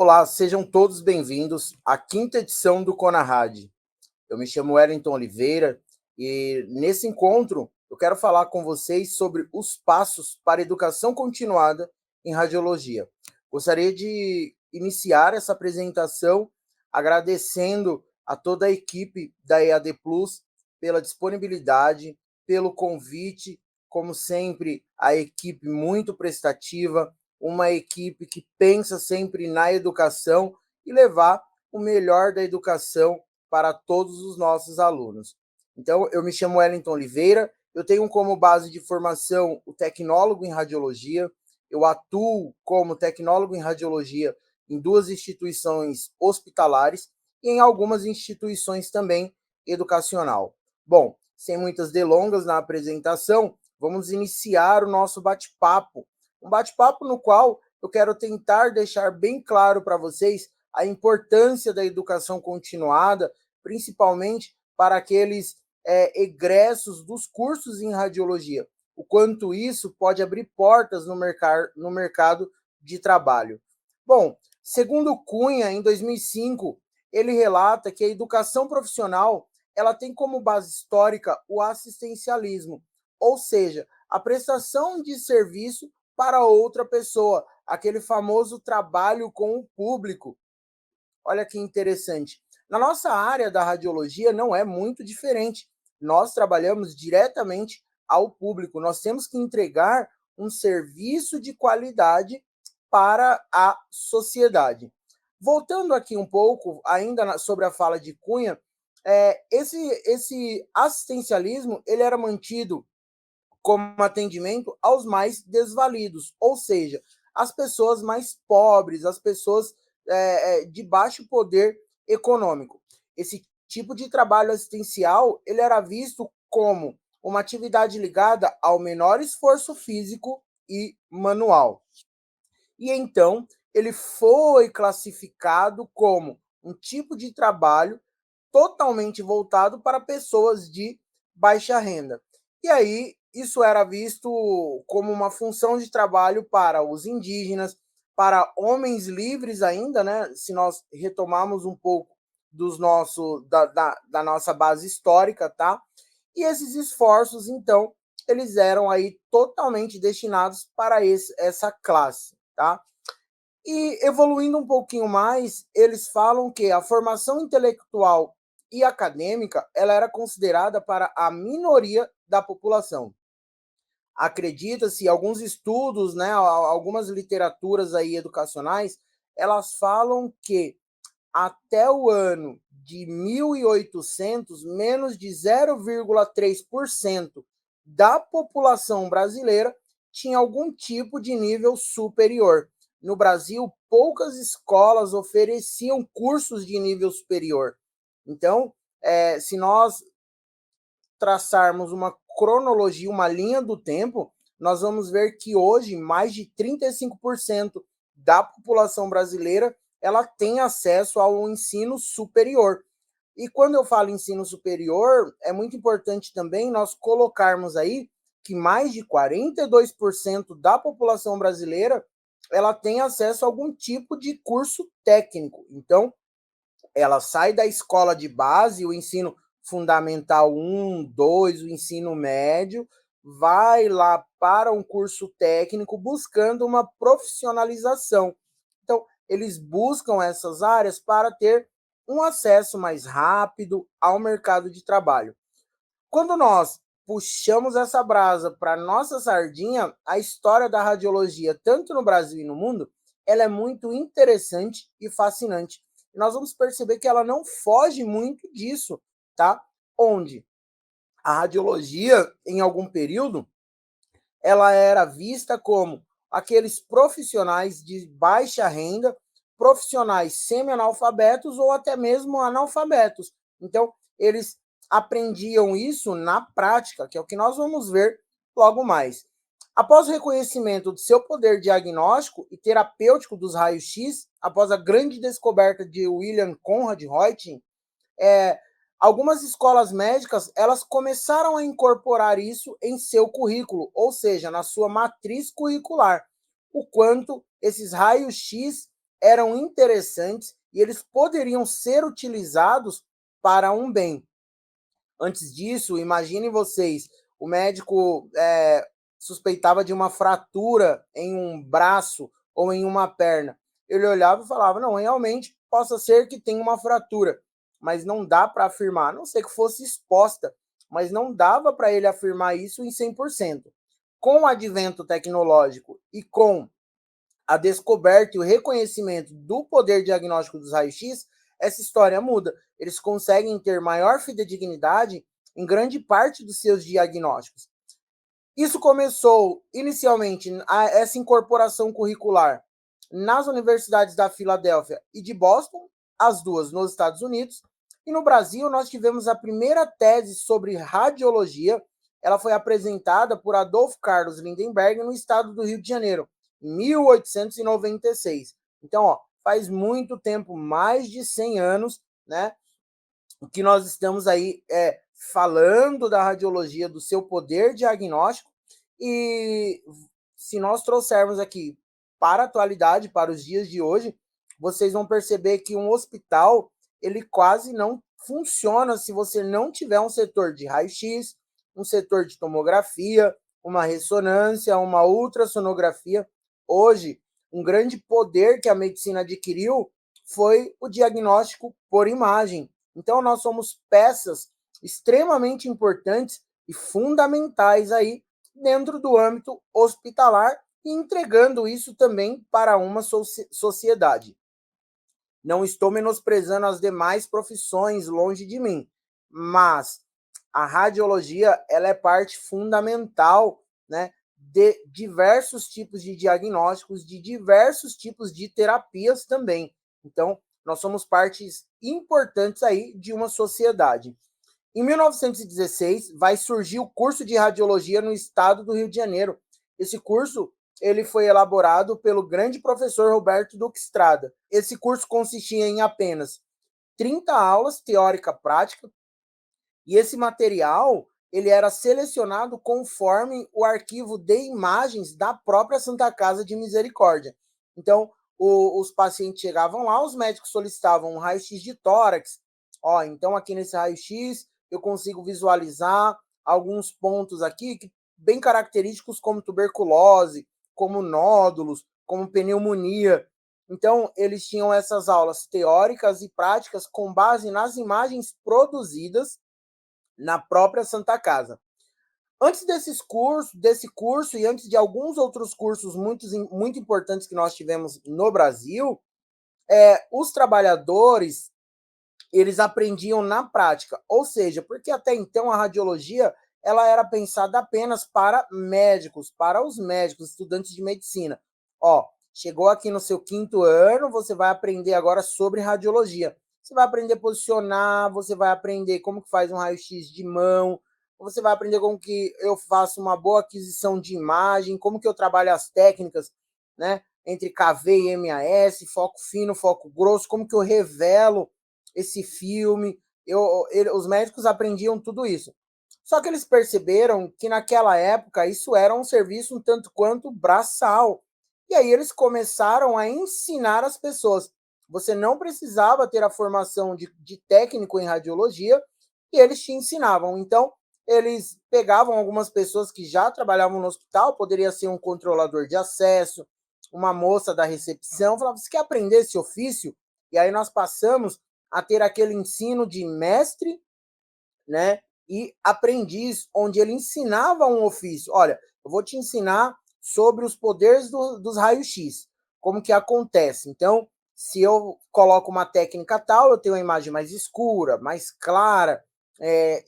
Olá, sejam todos bem-vindos à quinta edição do Conarad. Eu me chamo Wellington Oliveira e nesse encontro eu quero falar com vocês sobre os passos para a educação continuada em radiologia. Gostaria de iniciar essa apresentação agradecendo a toda a equipe da EAD Plus pela disponibilidade, pelo convite, como sempre, a equipe muito prestativa, uma equipe que pensa sempre na educação e levar o melhor da educação para todos os nossos alunos. Então, eu me chamo Wellington Oliveira, eu tenho como base de formação o tecnólogo em radiologia, eu atuo como tecnólogo em radiologia em duas instituições hospitalares e em algumas instituições também educacional. Bom, sem muitas delongas na apresentação, vamos iniciar o nosso bate-papo. Um bate-papo no qual eu quero tentar deixar bem claro para vocês a importância da educação continuada, principalmente para aqueles egressos dos cursos em radiologia, o quanto isso pode abrir portas no mercado de trabalho. Bom, segundo Cunha, em 2005, ele relata que a educação profissional ela tem como base histórica o assistencialismo, ou seja, a prestação de serviço para outra pessoa, aquele famoso trabalho com o público. Olha que interessante. Na nossa área da radiologia não é muito diferente. Nós trabalhamos diretamente ao público. Nós temos que entregar um serviço de qualidade para a sociedade. Voltando aqui um pouco, ainda sobre a fala de Cunha, esse assistencialismo ele era mantido como atendimento aos mais desvalidos, ou seja, as pessoas mais pobres, as pessoas de baixo poder econômico. Esse tipo de trabalho assistencial ele era visto como uma atividade ligada ao menor esforço físico e manual. E então ele foi classificado como um tipo de trabalho totalmente voltado para pessoas de baixa renda. E aí isso era visto como uma função de trabalho para os indígenas, para homens livres ainda, né? Se nós retomarmos um pouco da nossa base histórica, tá? E esses esforços, então, eles eram aí totalmente destinados para essa classe, tá? E evoluindo um pouquinho mais, eles falam que a formação intelectual e acadêmica ela era considerada para a minoria da população. Acredita-se, alguns estudos, né, algumas literaturas aí educacionais, elas falam que até o ano de 1800, menos de 0,3% da população brasileira tinha algum tipo de nível superior. No Brasil, poucas escolas ofereciam cursos de nível superior. Então, se nós traçarmos uma cronologia, uma linha do tempo, nós vamos ver que hoje mais de 35% da população brasileira ela tem acesso ao ensino superior. E quando eu falo ensino superior, é muito importante também nós colocarmos aí que mais de 42% da população brasileira ela tem acesso a algum tipo de curso técnico. Então, ela sai da escola de base, o ensino fundamental 1, 2, o ensino médio, vai lá para um curso técnico buscando uma profissionalização. Então, eles buscam essas áreas para ter um acesso mais rápido ao mercado de trabalho. Quando nós puxamos essa brasa para nossa sardinha, a história da radiologia, tanto no Brasil e no mundo, ela é muito interessante e fascinante. E nós vamos perceber que ela não foge muito disso, tá? Onde a radiologia, em algum período, ela era vista como aqueles profissionais de baixa renda, profissionais semi-analfabetos ou até mesmo analfabetos. Então, eles aprendiam isso na prática, que é o que nós vamos ver logo mais. Após o reconhecimento do seu poder diagnóstico e terapêutico dos raios-x, após a grande descoberta de William Conrad Reutemann, algumas escolas médicas elas começaram a incorporar isso em seu currículo, ou seja, na sua matriz curricular, o quanto esses raios-x eram interessantes e eles poderiam ser utilizados para um bem. Antes disso, imaginem vocês, o médico suspeitava de uma fratura em um braço ou em uma perna. Ele olhava e falava, não, realmente possa ser que tenha uma fratura, mas não dá para afirmar, a não ser que fosse exposta, mas não dava para ele afirmar isso em 100%. Com o advento tecnológico e com a descoberta e o reconhecimento do poder diagnóstico dos raios-x, essa história muda. Eles conseguem ter maior fidedignidade em grande parte dos seus diagnósticos. Isso começou inicialmente essa incorporação curricular nas universidades da Filadélfia e de Boston, as duas nos Estados Unidos, e no Brasil nós tivemos a primeira tese sobre radiologia. Ela foi apresentada por Adolfo Carlos Lindenberg no estado do Rio de Janeiro, em 1896. Então, faz muito tempo, mais de 100 anos, né, que nós estamos aí falando da radiologia, do seu poder diagnóstico, e se nós trouxermos aqui para a atualidade, para os dias de hoje, vocês vão perceber que um hospital, ele quase não funciona se você não tiver um setor de raio-x, um setor de tomografia, uma ressonância, uma ultrassonografia. Hoje, um grande poder que a medicina adquiriu foi o diagnóstico por imagem. Então, nós somos peças extremamente importantes e fundamentais aí dentro do âmbito hospitalar e entregando isso também para uma sociedade. Não estou menosprezando as demais profissões, longe de mim, mas a radiologia, ela é parte fundamental, né, de diversos tipos de diagnósticos, de diversos tipos de terapias também. Então, nós somos partes importantes aí de uma sociedade. Em 1916, vai surgir o curso de radiologia no estado do Rio de Janeiro. Esse curso ele foi elaborado pelo grande professor Roberto Duque Estrada. Esse curso consistia em apenas 30 aulas, teórica prática, e esse material ele era selecionado conforme o arquivo de imagens da própria Santa Casa de Misericórdia. Então, os pacientes chegavam lá, os médicos solicitavam um raio-x de tórax. Então aqui nesse raio-x eu consigo visualizar alguns pontos aqui bem característicos, como tuberculose, como nódulos, como pneumonia. Então, eles tinham essas aulas teóricas e práticas com base nas imagens produzidas na própria Santa Casa. Antes desse curso e antes de alguns outros cursos muito importantes que nós tivemos no Brasil, os trabalhadores, eles aprendiam na prática, ou seja, porque até então a radiologia ela era pensada apenas para médicos, para os médicos, estudantes de medicina. Chegou aqui no seu 5º ano, você vai aprender agora sobre radiologia. Você vai aprender a posicionar, você vai aprender como que faz um raio-x de mão, você vai aprender como que eu faço uma boa aquisição de imagem, como que eu trabalho as técnicas, né, entre KV e MAS, foco fino, foco grosso, como que eu revelo esse filme. Os médicos aprendiam tudo isso. Só que eles perceberam que naquela época isso era um serviço um tanto quanto braçal. E aí eles começaram a ensinar as pessoas. Você não precisava ter a formação de técnico em radiologia e eles te ensinavam. Então, eles pegavam algumas pessoas que já trabalhavam no hospital, poderia ser um controlador de acesso, uma moça da recepção, falavam, você quer aprender esse ofício? E aí nós passamos a ter aquele ensino de mestre, né, e aprendiz, onde ele ensinava um ofício. Olha, eu vou te ensinar sobre os poderes dos raios-x, como que acontece. Então, se eu coloco uma técnica tal, eu tenho uma imagem mais escura, mais clara,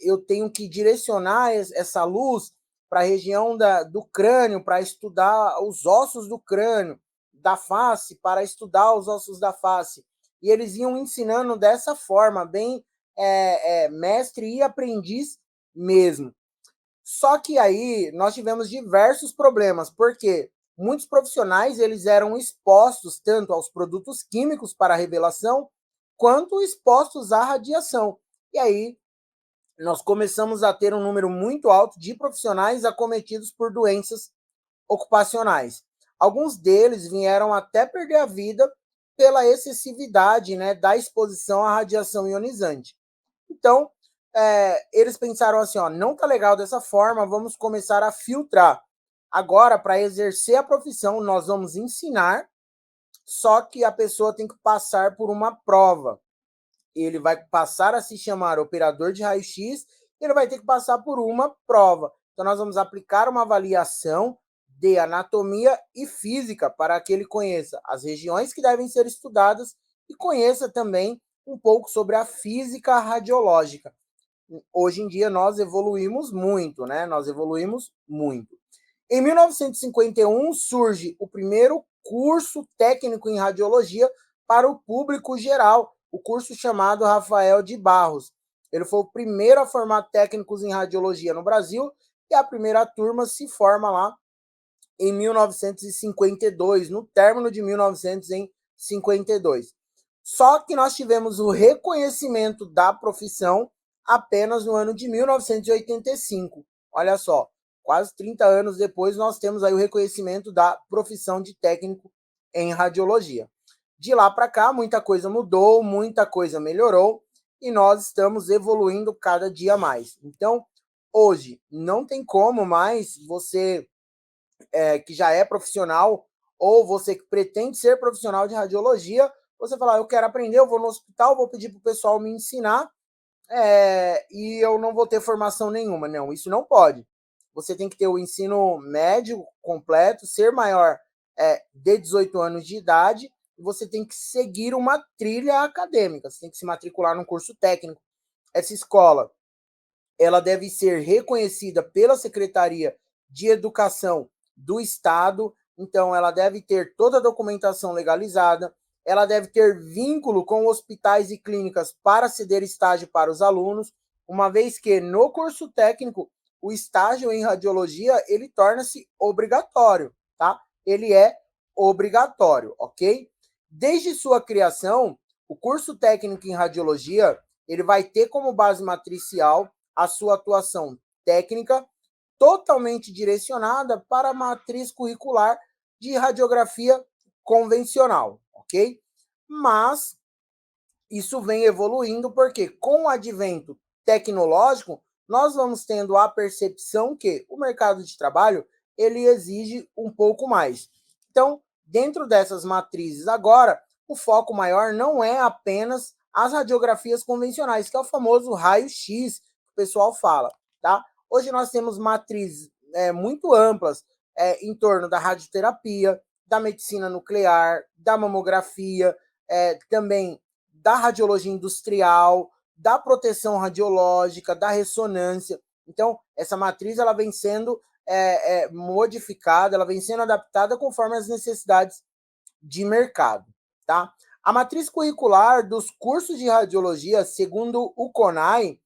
eu tenho que direcionar essa luz para a região do crânio, para estudar os ossos do crânio, da face, para estudar os ossos da face. E eles iam ensinando dessa forma, bem mestre e aprendiz mesmo. Só que aí nós tivemos diversos problemas, porque muitos profissionais eles eram expostos tanto aos produtos químicos para revelação, quanto expostos à radiação. E aí nós começamos a ter um número muito alto de profissionais acometidos por doenças ocupacionais. Alguns deles vieram até perder a vida pela excessividade, né, da exposição à radiação ionizante. Então, eles pensaram assim, ó, não tá legal dessa forma, vamos começar a filtrar. Agora, para exercer a profissão, nós vamos ensinar, só que a pessoa tem que passar por uma prova. Ele vai passar a se chamar operador de raio-x, ele vai ter que passar por uma prova. Então, nós vamos aplicar uma avaliação de anatomia e física para que ele conheça as regiões que devem ser estudadas e conheça também um pouco sobre a física radiológica. Hoje em dia nós evoluímos muito, né? Nós evoluímos muito. Em 1951 surge o primeiro curso técnico em radiologia para o público geral, o curso chamado Rafael de Barros. Ele foi o primeiro a formar técnicos em radiologia no Brasil e a primeira turma se forma lá em 1952, no término de 1952. Só que nós tivemos o reconhecimento da profissão apenas no ano de 1985. Olha só, quase 30 anos depois nós temos aí o reconhecimento da profissão de técnico em radiologia. De lá para cá, muita coisa mudou, muita coisa melhorou e nós estamos evoluindo cada dia mais. Então, hoje, não tem como mais você que já é profissional ou você que pretende ser profissional de radiologia, você falar, eu quero aprender, eu vou no hospital, vou pedir para o pessoal me ensinar e eu não vou ter formação nenhuma. Não, isso não pode. Você tem que ter o ensino médio completo, ser maior de 18 anos de idade, e você tem que seguir uma trilha acadêmica, você tem que se matricular num curso técnico. Essa escola, ela deve ser reconhecida pela Secretaria de Educação do Estado, então ela deve ter toda a documentação legalizada, ela deve ter vínculo com hospitais e clínicas para ceder estágio para os alunos, uma vez que no curso técnico o estágio em radiologia ele torna-se obrigatório, tá? Ele é obrigatório, ok? Desde sua criação, o curso técnico em radiologia ele vai ter como base matricial a sua atuação técnica totalmente direcionada para a matriz curricular de radiografia convencional, ok? Mas isso vem evoluindo porque com o advento tecnológico, nós vamos tendo a percepção que o mercado de trabalho ele exige um pouco mais. Então, dentro dessas matrizes agora, o foco maior não é apenas as radiografias convencionais, que é o famoso raio-x que o pessoal fala, tá? Hoje nós temos matrizes muito amplas em torno da radioterapia, da medicina nuclear, da mamografia, também da radiologia industrial, da proteção radiológica, da ressonância. Então, essa matriz ela vem sendo modificada, ela vem sendo adaptada conforme as necessidades de mercado, tá? A matriz curricular dos cursos de radiologia, segundo o CONAI,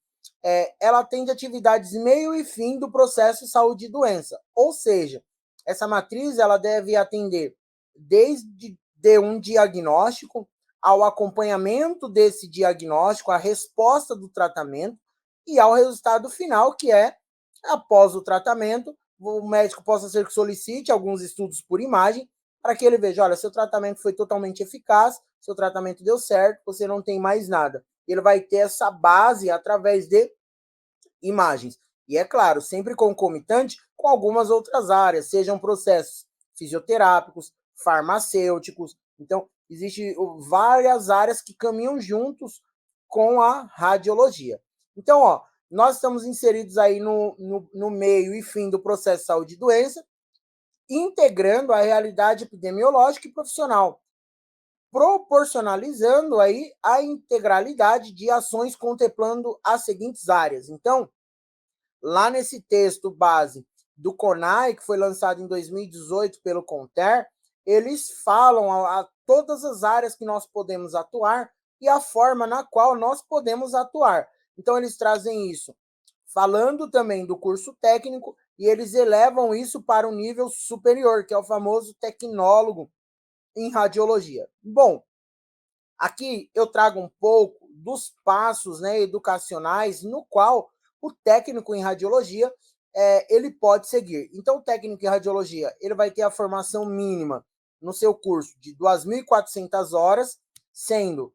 ela atende atividades meio e fim do processo saúde e doença. Ou seja, essa matriz ela deve atender desde um diagnóstico ao acompanhamento desse diagnóstico, a resposta do tratamento e ao resultado final, que é, após o tratamento, o médico possa ser que solicite alguns estudos por imagem para que ele veja, olha, seu tratamento foi totalmente eficaz, seu tratamento deu certo, você não tem mais nada. Ele vai ter essa base através de imagens. E é claro, sempre concomitante com algumas outras áreas, sejam processos fisioterápicos, farmacêuticos. Então, existem várias áreas que caminham juntos com a radiologia. Então, ó, nós estamos inseridos aí no meio e fim do processo de saúde e doença, integrando a realidade epidemiológica e profissional, proporcionalizando aí a integralidade de ações contemplando as seguintes áreas. Então, lá nesse texto base do CONAI, que foi lançado em 2018 pelo CONTER, eles falam a todas as áreas que nós podemos atuar e a forma na qual nós podemos atuar. Então, eles trazem isso, falando também do curso técnico, e eles elevam isso para um nível superior, que é o famoso tecnólogo em radiologia. Bom, aqui eu trago um pouco dos passos, né, educacionais no qual o técnico em radiologia ele pode seguir. Então, o técnico em radiologia ele vai ter a formação mínima no seu curso de 2.400 horas, sendo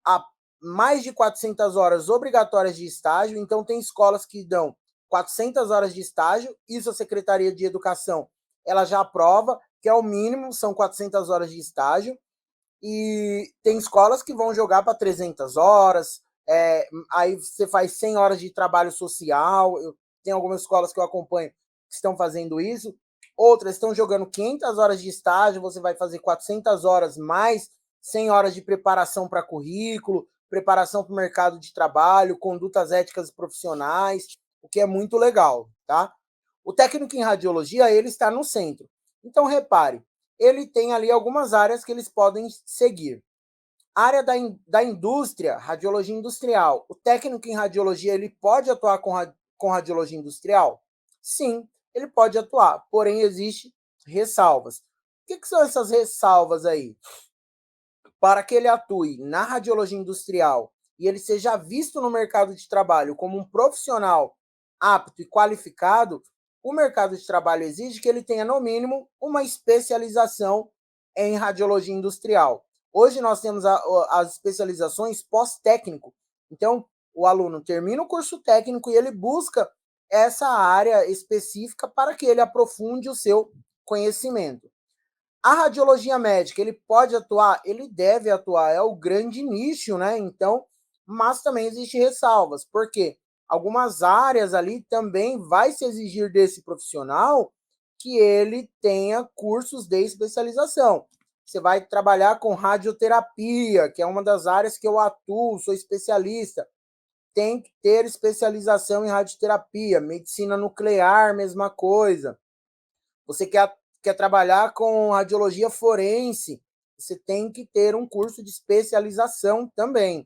a mais de 400 horas obrigatórias de estágio. Então, tem escolas que dão 400 horas de estágio, isso a Secretaria de Educação ela já aprova, que é o mínimo, são 400 horas de estágio, e tem escolas que vão jogar para 300 horas, aí você faz 100 horas de trabalho social, tem algumas escolas que eu acompanho que estão fazendo isso, outras estão jogando 500 horas de estágio, você vai fazer 400 horas mais 100 horas de preparação para currículo, preparação para o mercado de trabalho, condutas éticas e profissionais, o que é muito legal, tá? O técnico em radiologia, ele está no centro. Então, repare, ele tem ali algumas áreas que eles podem seguir. A área da indústria, radiologia industrial. O técnico em radiologia, ele pode atuar com radiologia industrial? Sim, ele pode atuar, porém existem ressalvas. O que são essas ressalvas aí? Para que ele atue na radiologia industrial e ele seja visto no mercado de trabalho como um profissional apto e qualificado, o mercado de trabalho exige que ele tenha, no mínimo, uma especialização em radiologia industrial. Hoje nós temos as especializações pós-técnico. Então, o aluno termina o curso técnico e ele busca essa área específica para que ele aprofunde o seu conhecimento. A radiologia médica, ele pode atuar? Ele deve atuar, é o grande nicho, né? Então, mas também existem ressalvas, porque algumas áreas ali também vai se exigir desse profissional que ele tenha cursos de especialização. Você vai trabalhar com radioterapia, que é uma das áreas que eu atuo, sou especialista. Tem que ter especialização em radioterapia, medicina nuclear, mesma coisa. Você quer trabalhar com radiologia forense, você tem que ter um curso de especialização também.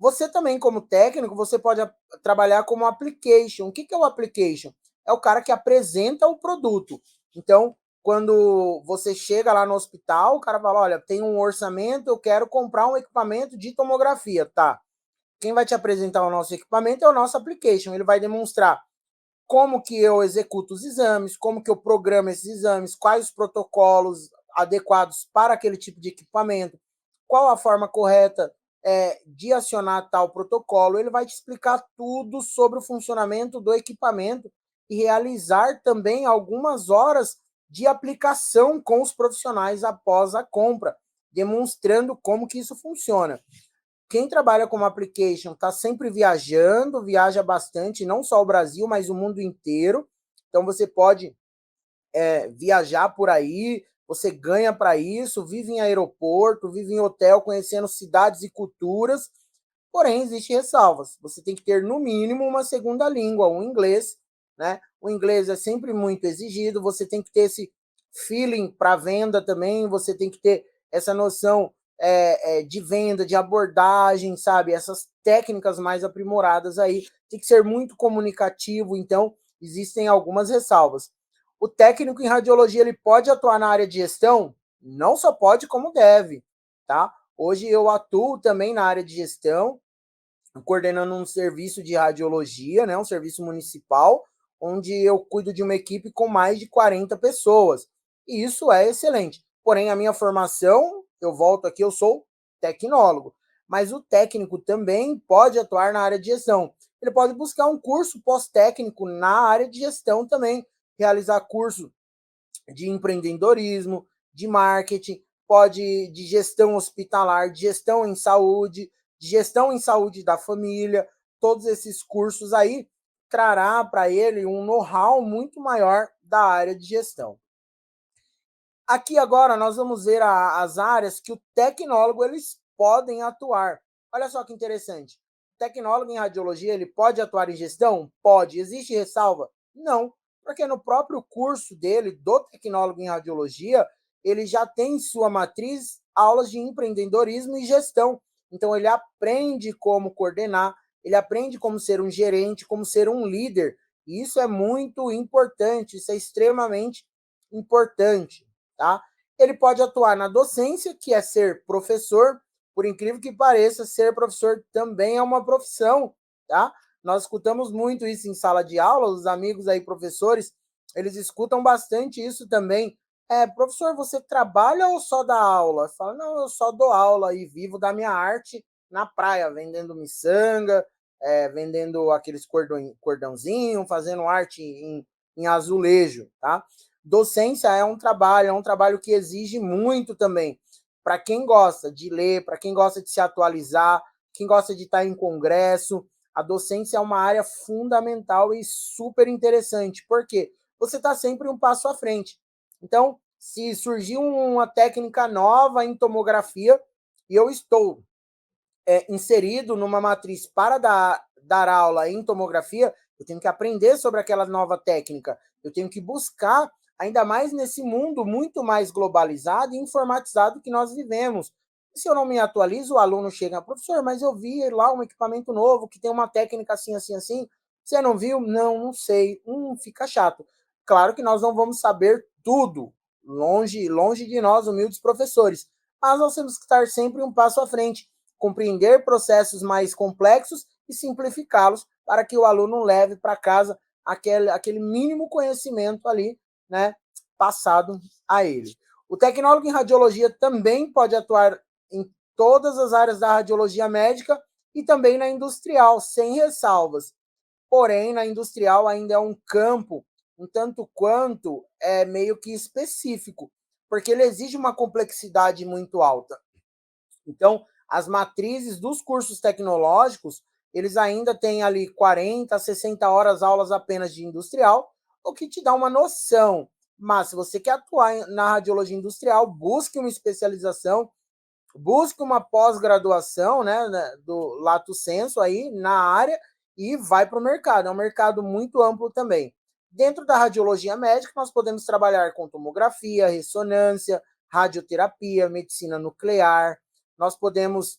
Você também, como técnico, você pode trabalhar como application. O que é o application? É o cara que apresenta o produto. Então, quando você chega lá no hospital, o cara fala, olha, tem um orçamento, eu quero comprar um equipamento de tomografia, tá? Quem vai te apresentar o nosso equipamento é o nosso application. Ele vai demonstrar como que eu executo os exames, como que eu programo esses exames, quais os protocolos adequados para aquele tipo de equipamento, qual a forma correta de acionar tal protocolo. Ele vai te explicar tudo sobre o funcionamento do equipamento e realizar também algumas horas de aplicação com os profissionais após a compra, demonstrando como que isso funciona. Quem trabalha como application está sempre viajando, viaja bastante, não só o Brasil, mas o mundo inteiro. Então você pode viajar por aí, você ganha para isso, vive em aeroporto, vive em hotel, conhecendo cidades e culturas. Porém, existem ressalvas. Você tem que ter, no mínimo, uma segunda língua, um inglês, né? O inglês é sempre muito exigido, você tem que ter esse feeling para venda também, você tem que ter essa noção de venda, de abordagem, sabe? Essas técnicas mais aprimoradas aí. Tem que ser muito comunicativo, então existem algumas ressalvas. O técnico em radiologia, ele pode atuar na área de gestão? Não só pode, como deve, tá? Hoje eu atuo também na área de gestão, coordenando um serviço de radiologia, né, um serviço municipal, onde eu cuido de uma equipe com mais de 40 pessoas. E isso é excelente. Porém, a minha formação, eu volto aqui, eu sou tecnólogo. Mas o técnico também pode atuar na área de gestão. Ele pode buscar um curso pós-técnico na área de gestão também, realizar curso de empreendedorismo, de marketing, pode de gestão hospitalar, de gestão em saúde, de gestão em saúde da família. Todos esses cursos aí trará para ele um know-how muito maior da área de gestão. Aqui agora nós vamos ver as áreas que o tecnólogo eles podem atuar. Olha só que interessante. O tecnólogo em radiologia, ele pode atuar em gestão? Pode. Existe ressalva? Não, porque no próprio curso dele, do tecnólogo em radiologia, ele já tem em sua matriz aulas de empreendedorismo e gestão. Então ele aprende como coordenar, ele aprende como ser um gerente, como ser um líder. E isso é muito importante, isso é extremamente importante. Tá? Ele pode atuar na docência, que é ser professor. Por incrível que pareça, ser professor também é uma profissão. Tá? Nós escutamos muito isso em sala de aula, os amigos aí, professores, eles escutam bastante isso também. Professor, você trabalha ou só dá aula? Fala, não, eu só dou aula e vivo da minha arte na praia, vendendo miçanga, vendendo aqueles cordãozinho, fazendo arte em azulejo, tá? Docência é um trabalho que exige muito também. Para quem gosta de ler, para quem gosta de se atualizar, quem gosta de estar em congresso, a docência é uma área fundamental e super interessante. Por quê? Você está sempre um passo à frente. Então, se surgir uma técnica nova em tomografia e eu estou inserido numa matriz para dar aula em tomografia, eu tenho que aprender sobre aquela nova técnica. Eu tenho que buscar, ainda mais nesse mundo muito mais globalizado e informatizado que nós vivemos. E se eu não me atualizo, o aluno chega, professor, mas eu vi lá um equipamento novo que tem uma técnica assim, assim, assim. Você não viu? Não, não sei. Fica chato. Claro que nós não vamos saber tudo, longe de nós, humildes professores, mas nós temos que estar sempre um passo à frente, compreender processos mais complexos e simplificá-los para que o aluno leve para casa aquele mínimo conhecimento ali, né, passado a ele. O tecnólogo em radiologia também pode atuar em todas as áreas da radiologia médica e também na industrial, sem ressalvas. Porém, na industrial ainda é um campo um tanto quanto meio que específico, porque ele exige uma complexidade muito alta. Então, as matrizes dos cursos tecnológicos, eles ainda têm ali 40, 60 horas aulas apenas de industrial, o que te dá uma noção. Mas se você quer atuar na radiologia industrial, busque uma especialização, busque uma pós-graduação, né, do lato sensu aí na área e vai para o mercado. É um mercado muito amplo também. Dentro da radiologia médica, nós podemos trabalhar com tomografia, ressonância, radioterapia, medicina nuclear. Nós podemos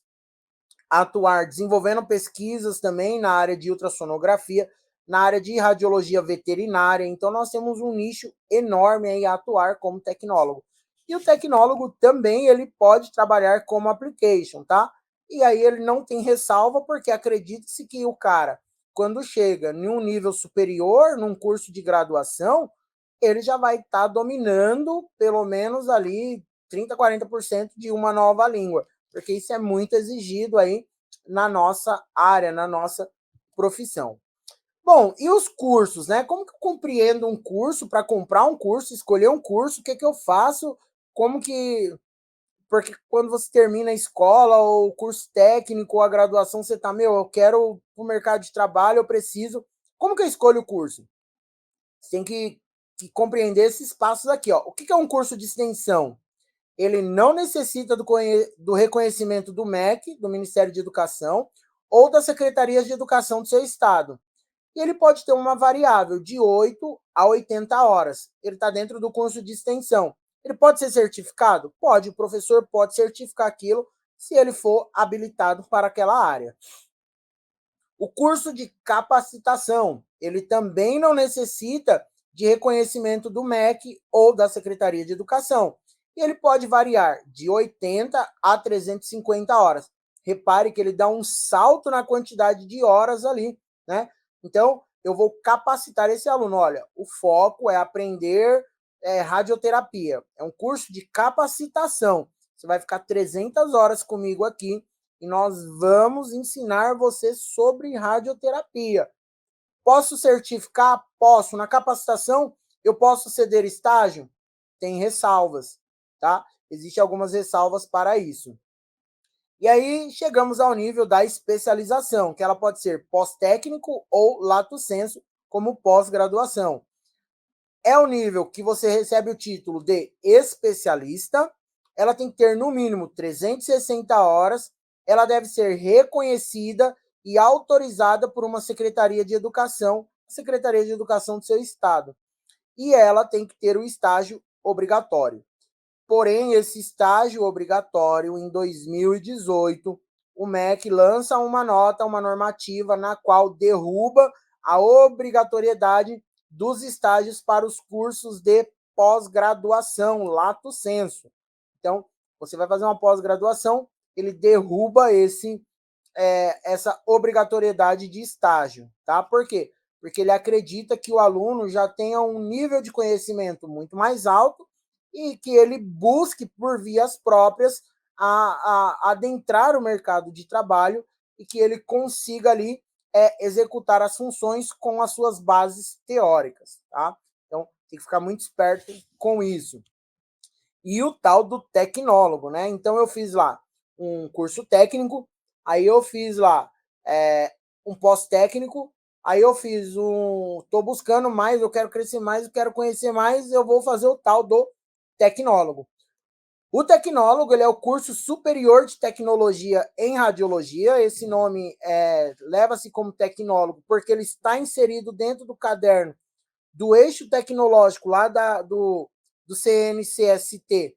atuar desenvolvendo pesquisas também na área de ultrassonografia, na área de radiologia veterinária. Então, nós temos um nicho enorme aí a atuar como tecnólogo. E o tecnólogo também ele pode trabalhar como application, tá? E aí ele não tem ressalva, porque acredite-se que o cara, quando chega em um nível superior, num curso de graduação, ele já vai estar dominando pelo menos ali 30, 40% de uma nova língua, porque isso é muito exigido aí na nossa área, na nossa profissão. Bom, e os cursos, né? Como que eu compreendo um curso para comprar um curso, escolher um curso? O que eu faço? Como que. Porque quando você termina a escola, ou o curso técnico, ou a graduação, você tá, eu quero para o mercado de trabalho, eu preciso. Como que eu escolho o curso? Você tem que compreender esses passos aqui, ó. O que é um curso de extensão? Ele não necessita do reconhecimento do MEC, do Ministério de Educação, ou das secretarias de educação do seu estado. E ele pode ter uma variável de 8 a 80 horas. Ele está dentro do curso de extensão. Ele pode ser certificado? Pode. O professor pode certificar aquilo se ele for habilitado para aquela área. O curso de capacitação, ele também não necessita de reconhecimento do MEC ou da Secretaria de Educação. E ele pode variar de 80 a 350 horas. Repare que ele dá um salto na quantidade de horas ali, né? Então, eu vou capacitar esse aluno. Olha, o foco é aprender radioterapia. É um curso de capacitação. Você vai ficar 300 horas comigo aqui e nós vamos ensinar você sobre radioterapia. Posso certificar? Posso. Na capacitação, eu posso ceder estágio? Tem ressalvas, tá? Existem algumas ressalvas para isso. E aí chegamos ao nível da especialização, que ela pode ser pós-técnico ou lato sensu, como pós-graduação. É o nível que você recebe o título de especialista, ela tem que ter no mínimo 360 horas, ela deve ser reconhecida e autorizada por uma secretaria de educação do seu estado. E ela tem que ter o estágio obrigatório. Porém, esse estágio obrigatório, em 2018, o MEC lança uma nota, uma normativa, na qual derruba a obrigatoriedade dos estágios para os cursos de pós-graduação, lato sensu. Então, você vai fazer uma pós-graduação, ele derruba essa obrigatoriedade de estágio, tá? Por quê? Porque ele acredita que o aluno já tenha um nível de conhecimento muito mais alto e que ele busque, por vias próprias, adentrar o mercado de trabalho e que ele consiga ali executar as funções com as suas bases teóricas, tá? Então, tem que ficar muito esperto com isso. E o tal do tecnólogo, né? Então, eu fiz lá um curso técnico, aí eu fiz lá um pós-técnico, aí eu fiz tô buscando mais, eu quero crescer mais, eu quero conhecer mais, eu vou fazer o tal do tecnólogo. O tecnólogo ele é o curso superior de tecnologia em radiologia. Esse nome leva-se como tecnólogo porque ele está inserido dentro do caderno do eixo tecnológico lá do CNCST,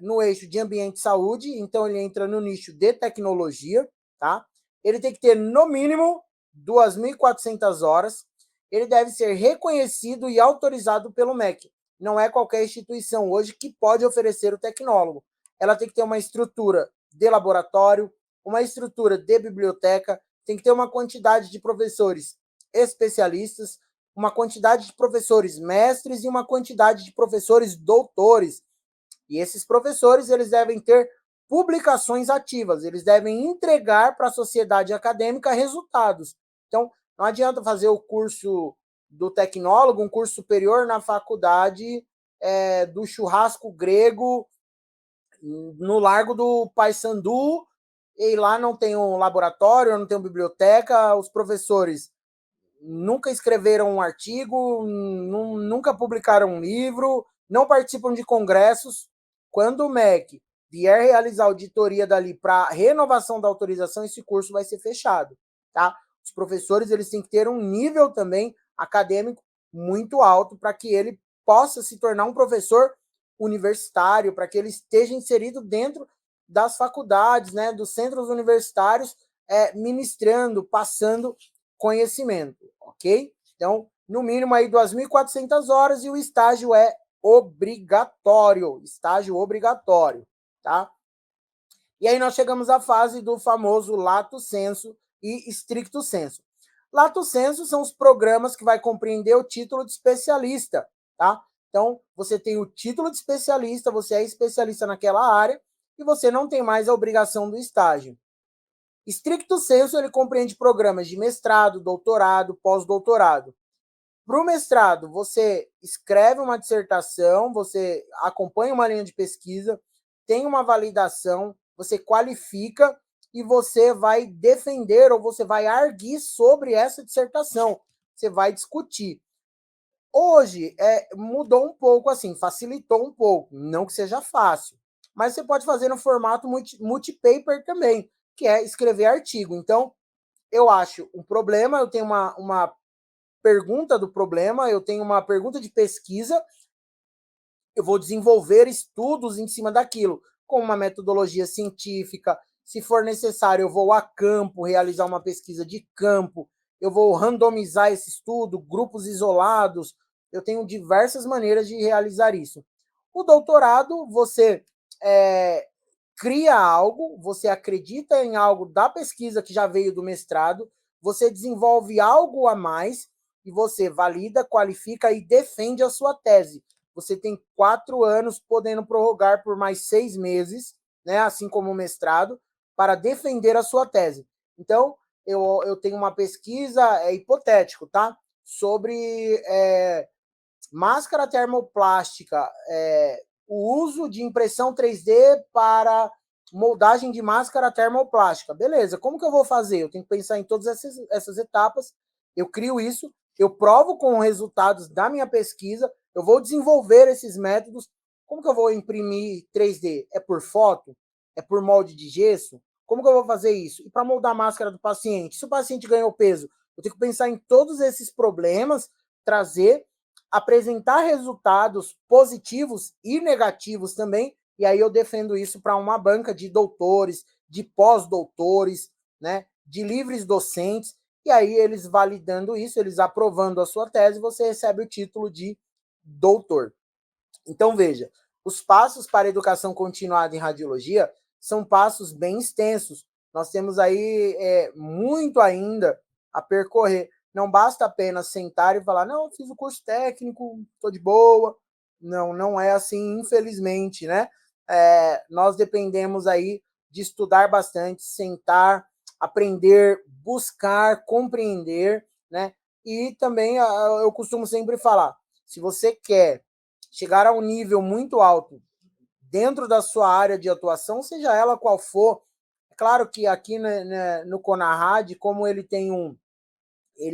no eixo de ambiente e saúde. Então ele entra no nicho de tecnologia, tá? Ele tem que ter no mínimo 2.400 horas. Ele deve ser reconhecido e autorizado pelo MEC. Não é qualquer instituição hoje que pode oferecer o tecnólogo. Ela tem que ter uma estrutura de laboratório, uma estrutura de biblioteca, tem que ter uma quantidade de professores especialistas, uma quantidade de professores mestres e uma quantidade de professores doutores. E esses professores eles devem ter publicações ativas, eles devem entregar para a sociedade acadêmica resultados. Então, não adianta fazer o curso do tecnólogo, um curso superior na faculdade do churrasco grego no Largo do Paissandu, e lá não tem um laboratório, não tem uma biblioteca, os professores nunca escreveram um artigo, nunca publicaram um livro, não participam de congressos. Quando o MEC vier realizar auditoria dali para renovação da autorização, esse curso vai ser fechado, tá? Os professores eles têm que ter um nível também acadêmico muito alto para que ele possa se tornar um professor universitário, para que ele esteja inserido dentro das faculdades, né, dos centros universitários, ministrando, passando conhecimento, ok? Então, no mínimo aí 2.400 horas e o estágio é obrigatório, tá? E aí nós chegamos à fase do famoso lato sensu e stricto sensu. Lato sensu são os programas que vai compreender o título de especialista, tá? Então, você tem o título de especialista, você é especialista naquela área e você não tem mais a obrigação do estágio. Stricto sensu, ele compreende programas de mestrado, doutorado, pós-doutorado. Para o mestrado, você escreve uma dissertação, você acompanha uma linha de pesquisa, tem uma validação, você qualifica e você vai defender ou você vai arguir sobre essa dissertação. Você vai discutir. Hoje, mudou um pouco, assim, facilitou um pouco. Não que seja fácil, mas você pode fazer no formato multipaper também, que é escrever artigo. Então, eu acho um problema, eu tenho uma pergunta do problema, eu tenho uma pergunta de pesquisa, eu vou desenvolver estudos em cima daquilo, com uma metodologia científica. Se for necessário, eu vou a campo realizar uma pesquisa de campo, eu vou randomizar esse estudo, grupos isolados. Eu tenho diversas maneiras de realizar isso. O doutorado, você cria algo, você acredita em algo da pesquisa que já veio do mestrado, você desenvolve algo a mais e você valida, qualifica e defende a sua tese. Você tem 4 anos, podendo prorrogar por mais 6 meses, né, assim como o mestrado, para defender a sua tese. Então, eu tenho uma pesquisa, hipotético, tá? Sobre máscara termoplástica, o uso de impressão 3D para moldagem de máscara termoplástica. Beleza, como que eu vou fazer? Eu tenho que pensar em todas essas etapas, eu crio isso, eu provo com resultados da minha pesquisa, eu vou desenvolver esses métodos. Como que eu vou imprimir 3D? É por foto? É por molde de gesso? Como que eu vou fazer isso? E para moldar a máscara do paciente? Se o paciente ganhou peso, eu tenho que pensar em todos esses problemas, trazer, apresentar resultados positivos e negativos também, e aí eu defendo isso para uma banca de doutores, de pós-doutores, né, de livres docentes, e aí eles validando isso, eles aprovando a sua tese, você recebe o título de doutor. Então, veja, os passos para a educação continuada em radiologia são passos bem extensos. Nós temos aí muito ainda a percorrer. Não basta apenas sentar e falar, não, fiz o curso técnico, estou de boa. não é assim, infelizmente, né? Nós dependemos aí de estudar bastante, sentar, aprender, buscar, compreender, né? E também eu costumo sempre falar, se você quer chegar a um nível muito alto dentro da sua área de atuação, seja ela qual for, é claro que aqui no Conarad, como ele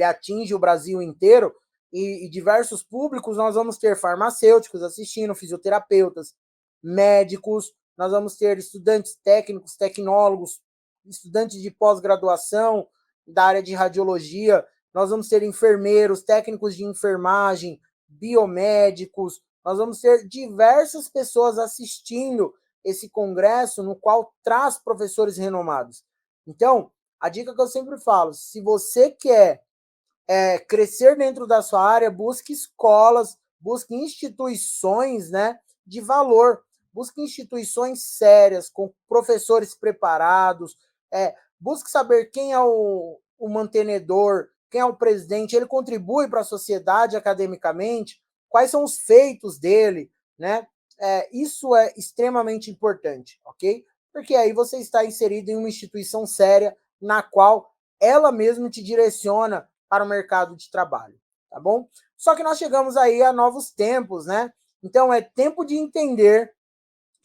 atinge o Brasil inteiro e diversos públicos, nós vamos ter farmacêuticos assistindo, fisioterapeutas, médicos, nós vamos ter estudantes técnicos, tecnólogos, estudantes de pós-graduação da área de radiologia, nós vamos ter enfermeiros, técnicos de enfermagem, biomédicos, nós vamos ter diversas pessoas assistindo esse congresso, no qual traz professores renomados. Então, a dica que eu sempre falo, se você quer crescer dentro da sua área, busque escolas, busque instituições, né, de valor, busque instituições sérias, com professores preparados, busque saber quem é o mantenedor, quem é o presidente, ele contribui para a sociedade academicamente, quais são os feitos dele, né? Isso é extremamente importante, ok? Porque aí você está inserido em uma instituição séria, na qual ela mesma te direciona para o mercado de trabalho, tá bom? Só que nós chegamos aí a novos tempos, né? Então é tempo de entender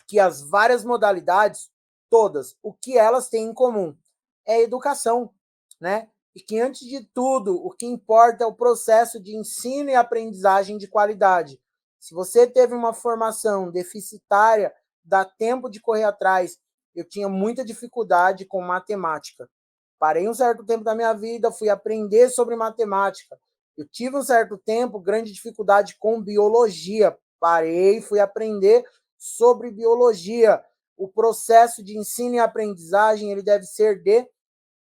que as várias modalidades, todas, o que elas têm em comum é a educação, né? E que antes de tudo, o que importa é o processo de ensino e aprendizagem de qualidade. Se você teve uma formação deficitária, dá tempo de correr atrás. Eu tinha muita dificuldade com matemática. Parei um certo tempo da minha vida, fui aprender sobre matemática. Eu tive um certo tempo, grande dificuldade com biologia. Parei, fui aprender sobre biologia. O processo de ensino e aprendizagem ele deve ser de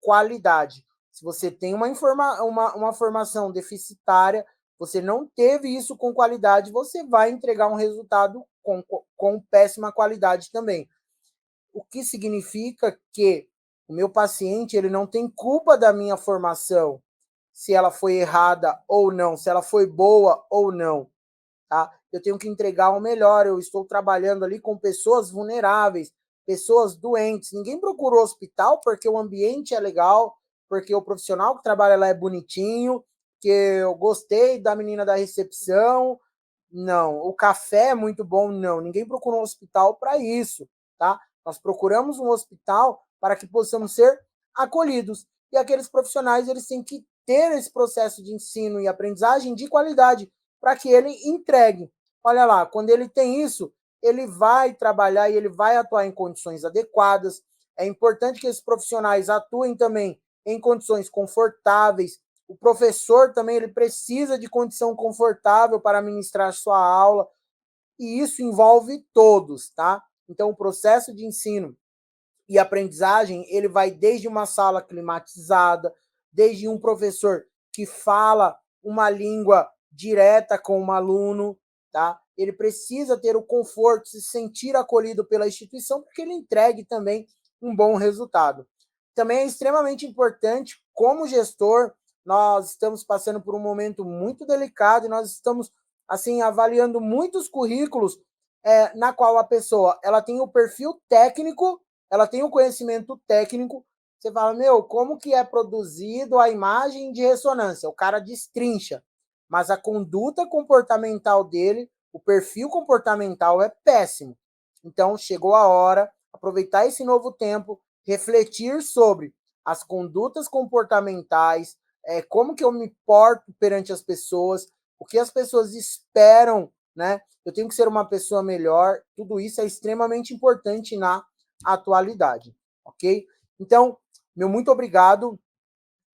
qualidade. Se você tem uma formação deficitária, você não teve isso com qualidade, você vai entregar um resultado com péssima qualidade também. O que significa que o meu paciente ele não tem culpa da minha formação, se ela foi errada ou não, se ela foi boa ou não. Tá? Eu tenho que entregar o melhor. Eu estou trabalhando ali com pessoas vulneráveis, pessoas doentes. Ninguém procura o hospital porque o ambiente é legal, porque o profissional que trabalha lá é bonitinho, que eu gostei da menina da recepção. Não, o café é muito bom. Não, ninguém procura um hospital para isso, tá? Nós procuramos um hospital para que possamos ser acolhidos. E aqueles profissionais, eles têm que ter esse processo de ensino e aprendizagem de qualidade para que ele entregue. Olha lá, quando ele tem isso, ele vai trabalhar e ele vai atuar em condições adequadas. É importante que esses profissionais atuem também em condições confortáveis. O professor também ele precisa de condição confortável para ministrar sua aula, e isso envolve todos, tá? Então, o processo de ensino e aprendizagem, ele vai desde uma sala climatizada, desde um professor que fala uma língua direta com o aluno, tá? Ele precisa ter o conforto, se sentir acolhido pela instituição, porque ele entregue também um bom resultado. Também é extremamente importante, como gestor, nós estamos passando por um momento muito delicado e nós estamos assim avaliando muitos currículos na qual a pessoa ela tem o perfil técnico, ela tem o conhecimento técnico. Você fala, meu, como que é produzido a imagem de ressonância? O cara destrincha, mas a conduta comportamental dele, o perfil comportamental é péssimo. Então, chegou a hora, aproveitar esse novo tempo, refletir sobre as condutas comportamentais, como que eu me porto perante as pessoas, o que as pessoas esperam, né? Eu tenho que ser uma pessoa melhor. Tudo isso é extremamente importante na atualidade, ok? Então, meu muito obrigado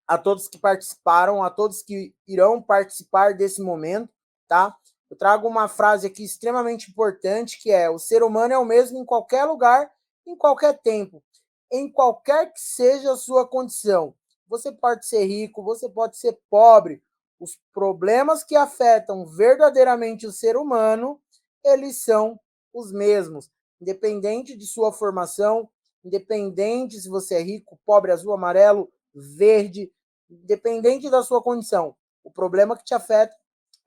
a todos que participaram, a todos que irão participar desse momento, tá? Eu trago uma frase aqui extremamente importante, que é: o ser humano é o mesmo em qualquer lugar, em qualquer tempo, em qualquer que seja a sua condição. Você pode ser rico, você pode ser pobre. Os problemas que afetam verdadeiramente o ser humano, eles são os mesmos, independente de sua formação, independente se você é rico, pobre, azul, amarelo, verde, independente da sua condição. O problema que te afeta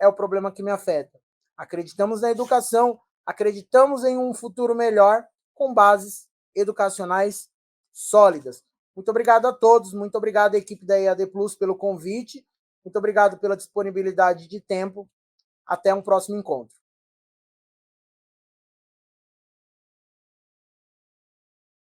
é o problema que me afeta. Acreditamos na educação, acreditamos em um futuro melhor com bases educacionais sólidas. Muito obrigado a todos, muito obrigado à equipe da EAD Plus pelo convite, muito obrigado pela disponibilidade de tempo. Até um próximo encontro.